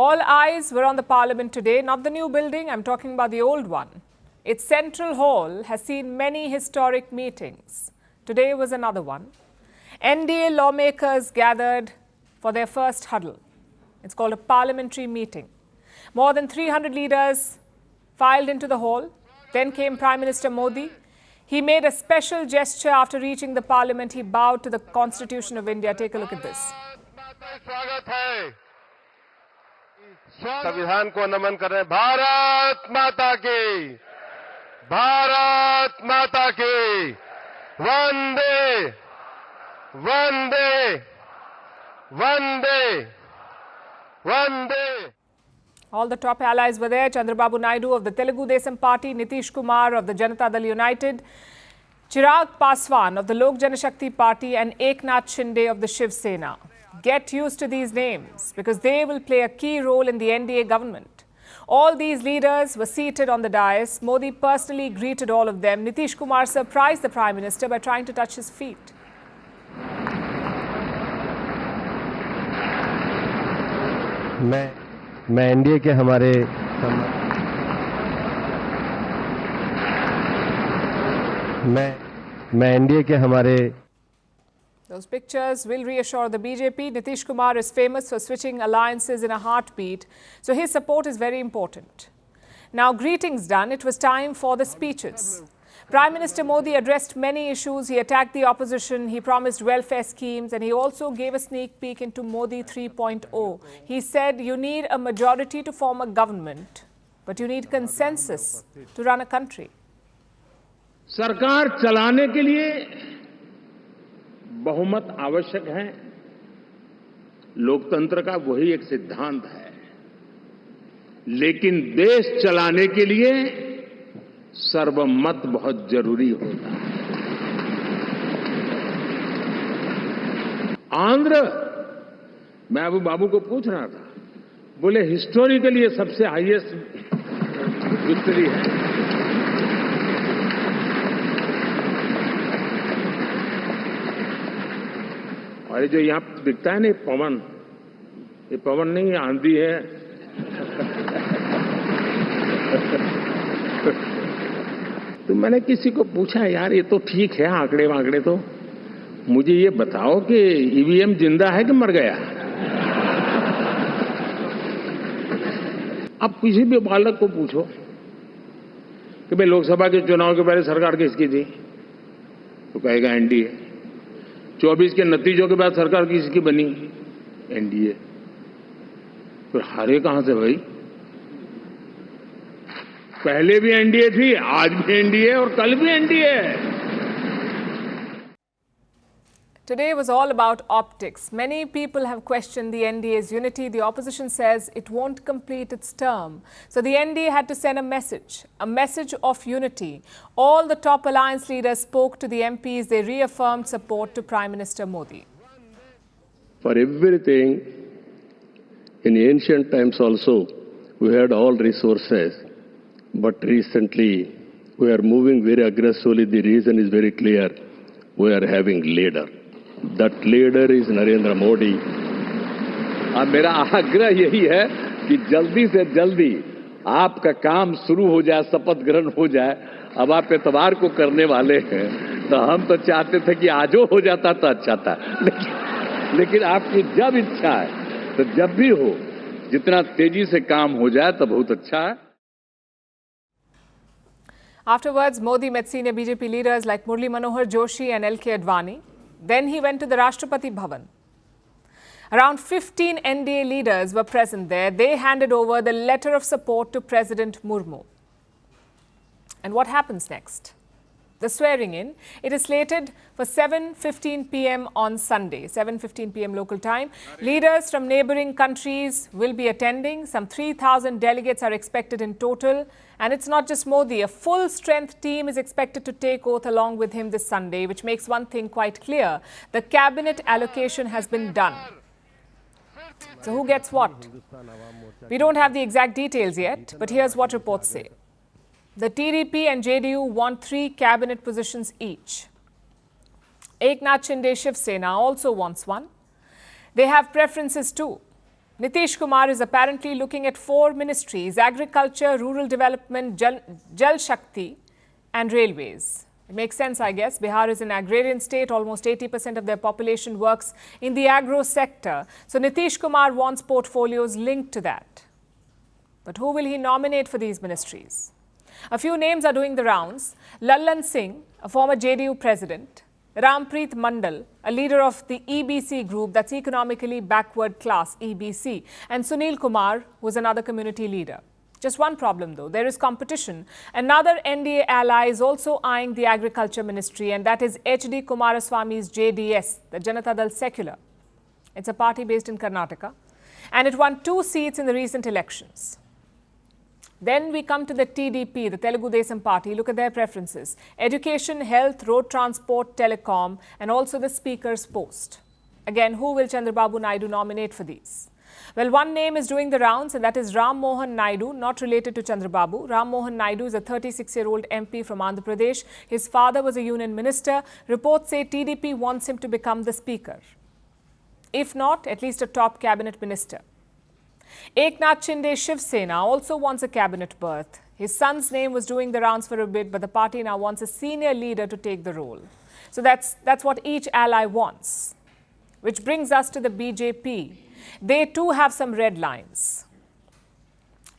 All eyes were on the Parliament today, not the new building, I'm talking about the old one. Its central hall has seen many historic meetings. Today was another one. NDA lawmakers gathered for their first huddle. It's called a parliamentary meeting. More than 300 leaders filed into the hall. Then came Prime Minister Modi. He made a special gesture after reaching the Parliament. He bowed to the Constitution of India. Take a look at this. संविधान को नमन कर रहे हैं। भारत माता की, भारत माता की, वंदे वंदे वंदे वंदे। All the top allies were there. Chandrababu Naidu of the Telugu Desam Party, Nitish Kumar of the Janata Dal United, Chirag Paswan of the Lok Janashakti Party and Eknath Shinde of the Shiv Sena. Get used to these names because they will play a key role in the NDA government. All these leaders were seated on the dais. Modi personally greeted all of them. Nitish Kumar surprised the Prime Minister by trying to touch his feet. मैं NDA के हमारे मैं NDA के हमारे Those pictures will reassure the BJP. Nitish Kumar is famous for switching alliances in a heartbeat, so his support is very important. Now, greetings done, it was time for the speeches. Prime Minister Modi addressed many issues. He attacked the opposition, he promised welfare schemes, and he also gave a sneak peek into Modi 3.0. He said, you need a majority to form a government, but you need consensus to run a country. सरकार चलाने के लिए बहुमत आवश्यक है। लोकतंत्र का वही एक सिद्धांत है, लेकिन देश चलाने के लिए सर्वमत बहुत जरूरी होता है। आंध्र, मैं अबू बाबू को पूछ रहा था, बोले हिस्टोरिकली ये सबसे हाईएस्ट विक्ट्री है। और ये जो यहां दिखता है ना पवन, ये पवन नहीं, ये आंधी है। तो मैंने किसी को पूछा, यार ये तो ठीक है आंकड़े वांकड़े, तो मुझे ये बताओ कि ईवीएम जिंदा है कि मर गया। अब किसी भी बालक को पूछो कि भाई लोकसभा के चुनाव के पहले सरकार किसकी थी, तो कहेगा एनडीए। 24 के नतीजों के बाद सरकार किसकी बनी, एनडीए। फिर हारे कहां से भाई? पहले भी एनडीए थी, आज भी एनडीए और कल भी एनडीए है। Today was all about optics. Many people have questioned the NDA's unity. The opposition says it won't complete its term. So the NDA had to send a message of unity. All the top alliance leaders spoke to the MPs. They reaffirmed support to Prime Minister Modi. For everything, in ancient times also, we had all resources. But recently, we are moving very aggressively. The reason is very clear. We are having leader. That leader is Narendra Modi. अब मेरा आग्रह यही है कि जल्दी से जल्दी आपका काम शुरू हो जाए, शपथ ग्रहण हो जाए। अब आप इतवार को करने वाले हैं, तो हम तो चाहते थे कि आजो हो जाता तो अच्छा था, लेकिन आपकी जब इच्छा है तो जब भी हो, जितना तेजी से काम हो जाए तो बहुत अच्छा है। Afterwards, Modi met senior BJP leaders like Murli Manohar Joshi and LK Advani. Then he went to the Rashtrapati Bhavan. Around 15 NDA leaders were present there. They handed over the letter of support to President Murmu. And what happens next? The swearing in. It is slated for 7:15 p.m. on Sunday, 7:15 p.m. local time. Leaders from neighboring countries will be attending. Some 3,000 delegates are expected in total. And it's not just Modi. A full-strength team is expected to take oath along with him this Sunday, which makes one thing quite clear. The cabinet allocation has been done. So who gets what? We don't have the exact details yet, but here's what reports say. The TDP and JDU want 3 cabinet positions each. Eknath Shinde Shiv Sena also wants one. They have preferences too. Nitish Kumar is apparently looking at 4 ministries: agriculture, rural development, Jal Shakti and railways. It makes sense, I guess. Bihar is an agrarian state. Almost 80% of their population works in the agro sector. So Nitish Kumar wants portfolios linked to that. But who will he nominate for these ministries? A few names are doing the rounds. Lallan Singh, a former JDU president, Rampreet Mandal, a leader of the EBC group, that's economically backward class, EBC, and Sunil Kumar, who's another community leader. Just one problem though, there is competition. Another NDA ally is also eyeing the agriculture ministry, and that is HD Kumaraswamy's JDS, the Janata Dal Secular. It's a party based in Karnataka, and it won 2 seats in the recent elections. Then we come to the TDP, the Telugu Desam party. Look at their preferences: education, health, road transport, telecom, and also the speaker's post. Again, who will Chandrababu Naidu nominate for these? Well, one name is doing the rounds, and that is Ram Mohan Naidu, not related to Chandrababu. Ram Mohan Naidu is a 36-year-old MP from Andhra Pradesh. His father was a union minister. Reports say TDP wants him to become the speaker. If not, at least a top cabinet minister. Eknath Shinde Shiv Sena also wants a cabinet berth. His son's name was doing the rounds for a bit, but the party now wants a senior leader to take the role. So that's what each ally wants. Which brings us to the BJP. They too have some red lines.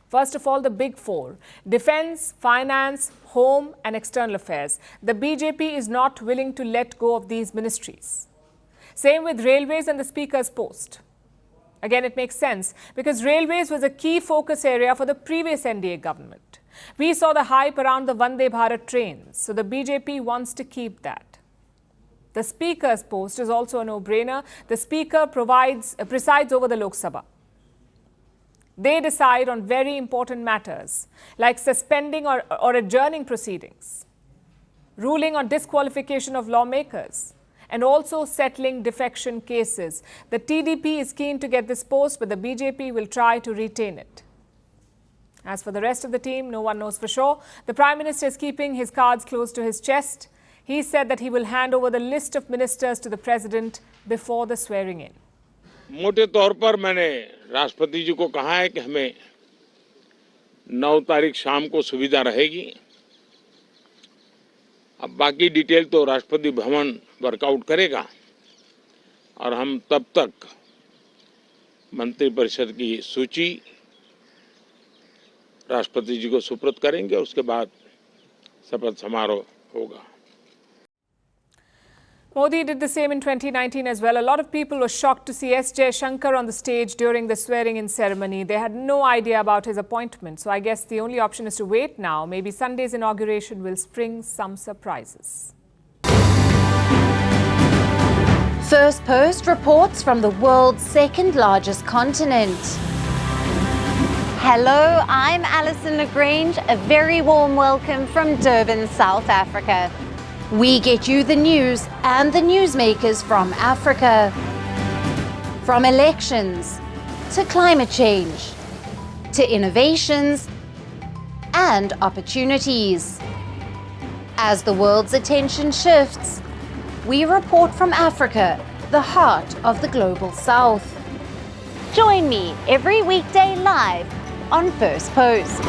First of all, the big 4: defense, finance, home and external affairs. The BJP is not willing to let go of these ministries. Same with railways and the speaker's post. Again, it makes sense because railways was a key focus area for the previous NDA government. We saw the hype around the Vande Bharat trains, so the BJP wants to keep that. The speaker's post is also a no-brainer. The speaker presides over the Lok Sabha. They decide on very important matters like suspending or adjourning proceedings, ruling on disqualification of lawmakers, and also settling defection cases. The TDP is keen to get this post, but the BJP will try to retain it. As for the rest of the team, no one knows for sure. The Prime Minister is keeping his cards close to his chest. He said that he will hand over the list of ministers to the President before the swearing in. मोटे तौर पर मैंने राष्ट्रपति जी को कहा है कि हमें 9 तारीख शाम को सुविधा रहेगी। अब बाकी डिटेल तो राष्ट्रपति भवन वर्कआउट करेगा और हम तब तक मंत्रिपरिषद की सूची राष्ट्रपति जी को सुपुर्द करेंगे। उसके बाद शपथ समारोह होगा। Modi did the same in 2019 as well. A lot of people were shocked to see S. Jaishankar on the stage during the swearing-in ceremony. They had no idea about his appointment. So I guess the only option is to wait now. Maybe Sunday's inauguration will spring some surprises. First Post reports from the world's second largest continent. Hello, I'm Alison Lagrange. A very warm welcome from Durban, South Africa. We get you the news and the newsmakers from Africa. From elections to climate change to innovations and opportunities. As the world's attention shifts, we report from Africa, the heart of the global south. Join me every weekday live on First Post.